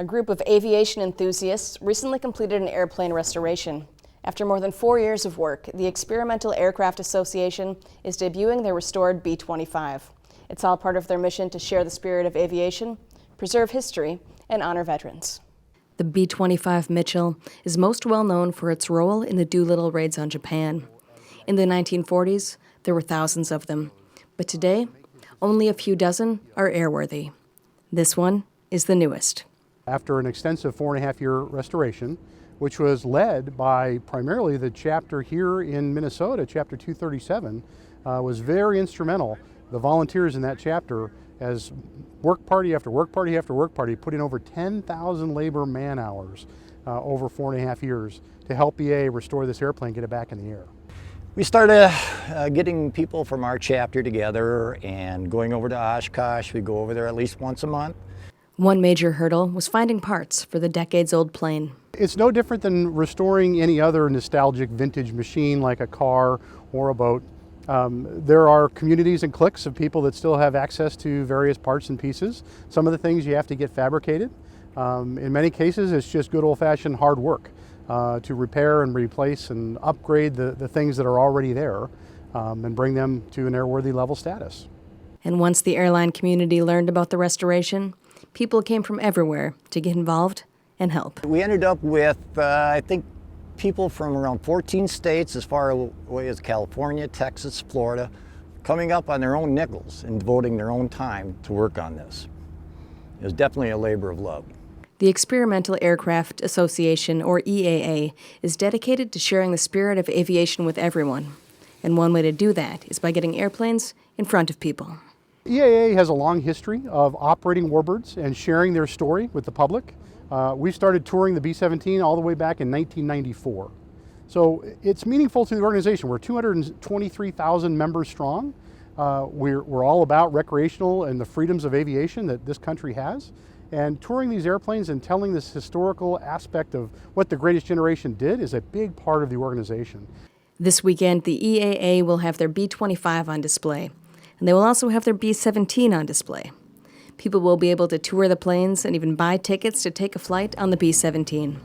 A group of aviation enthusiasts recently completed an airplane restoration. After more than 4 years of work, the Experimental Aircraft Association is debuting their restored B-25. It's all part of their mission to share the spirit of aviation, preserve history, and honor veterans. The B-25 Mitchell is most well known for its role in the Doolittle raids on Japan. In the 1940s, there were thousands of them, but today, only a few dozen are airworthy. This one is the newest. After an extensive 4.5-year restoration, which was led by primarily the chapter here in Minnesota, Chapter 237, was very instrumental. The volunteers in that chapter, as work party after work party after work party, put in over 10,000 labor man hours over 4.5 years to help EA restore this airplane, get it back in the air. We started getting people from our chapter together and going over to Oshkosh. We go over there at least once a month. One major hurdle was finding parts for the decades-old plane. It's no different than restoring any other nostalgic vintage machine like a car or a boat. There are communities and cliques of people that still have access to various parts and pieces. Some of the things you have to get fabricated. In many cases, it's just good old-fashioned hard work to repair and replace and upgrade the things that are already there and bring them to an airworthy level status. And once the airline community learned about the restoration, people came from everywhere to get involved and help. We ended up with, I think, people from around 14 states as far away as California, Texas, Florida, coming up on their own nickels and devoting their own time to work on this. It was definitely a labor of love. The Experimental Aircraft Association, or EAA, is dedicated to sharing the spirit of aviation with everyone. And one way to do that is by getting airplanes in front of people. EAA has a long history of operating warbirds and sharing their story with the public. We started touring the B-17 all the way back in 1994. So it's meaningful to the organization. We're 223,000 members strong. We're all about recreational and the freedoms of aviation that this country has. And touring these airplanes and telling this historical aspect of what the greatest generation did is a big part of the organization. This weekend, the EAA will have their B-25 on display, and they will also have their B-17 on display. People will be able to tour the planes and even buy tickets to take a flight on the B-17.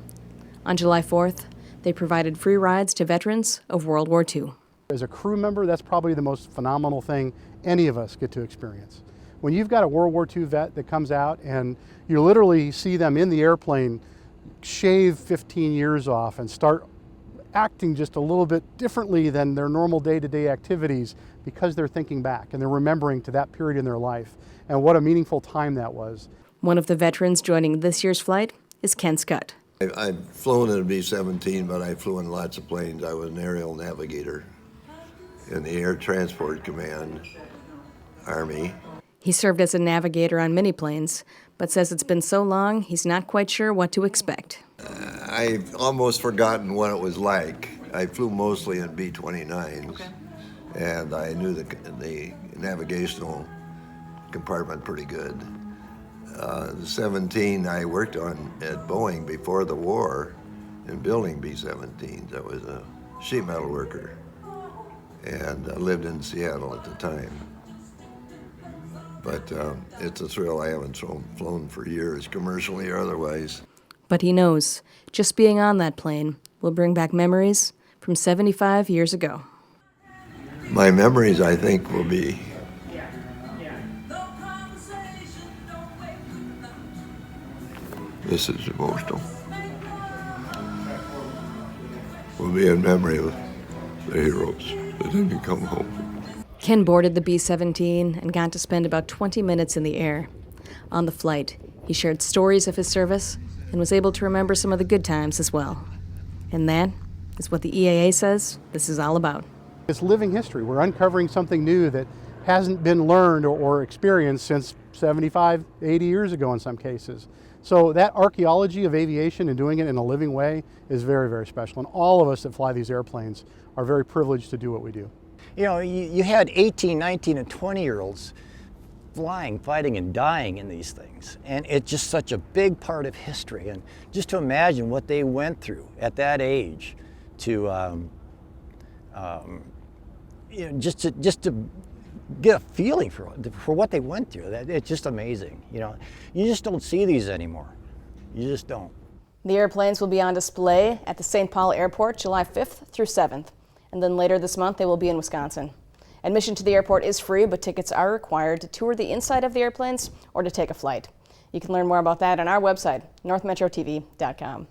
On July 4th, they provided free rides to veterans of World War II. As a crew member, that's probably the most phenomenal thing any of us get to experience. When you've got a World War II vet that comes out and you literally see them in the airplane shave 15 years off and start acting just a little bit differently than their normal day-to-day activities because they're thinking back and they're remembering to that period in their life and what a meaningful time that was. One of the veterans joining this year's flight is Ken Scott. I've flown in a B-17, but I flew in lots of planes. I was an aerial navigator in the Air Transport Command, Army. He served as a navigator on many planes, but says it's been so long he's not quite sure what to expect. I've almost forgotten what it was like. I flew mostly in B-29s, and I knew the navigational compartment pretty good. The 17 I worked on at Boeing before the war in building B-17s. I was a sheet metal worker, and I lived in Seattle at the time. But it's a thrill. I haven't flown for years, commercially or otherwise. But he knows just being on that plane will bring back memories from 75 years ago. My memories, I think, will be this is emotional. Will be in memory of the heroes that didn't come home. Ken boarded the B-17 and got to spend about 20 minutes in the air. On the flight, he shared stories of his service and was able to remember some of the good times as well. And that is what the EAA says this is all about. It's living history. We're uncovering something new that hasn't been learned or experienced since 75, 80 years ago in some cases. So that archaeology of aviation and doing it in a living way is very, very special. And all of us that fly these airplanes are very privileged to do what we do. You know, you had 18, 19, and 20-year-olds flying, fighting, and dying in these things. And it's just such a big part of history. And just to imagine what they went through at that age to, you know, just to get a feeling for what they went through. It's just amazing. You know, you just don't see these anymore. You just don't. The airplanes will be on display at the St. Paul Airport July 5th through 7th, and then later this month they will be in Wisconsin. Admission to the airport is free, but tickets are required to tour the inside of the airplanes or to take a flight. You can learn more about that on our website, northmetrotv.com.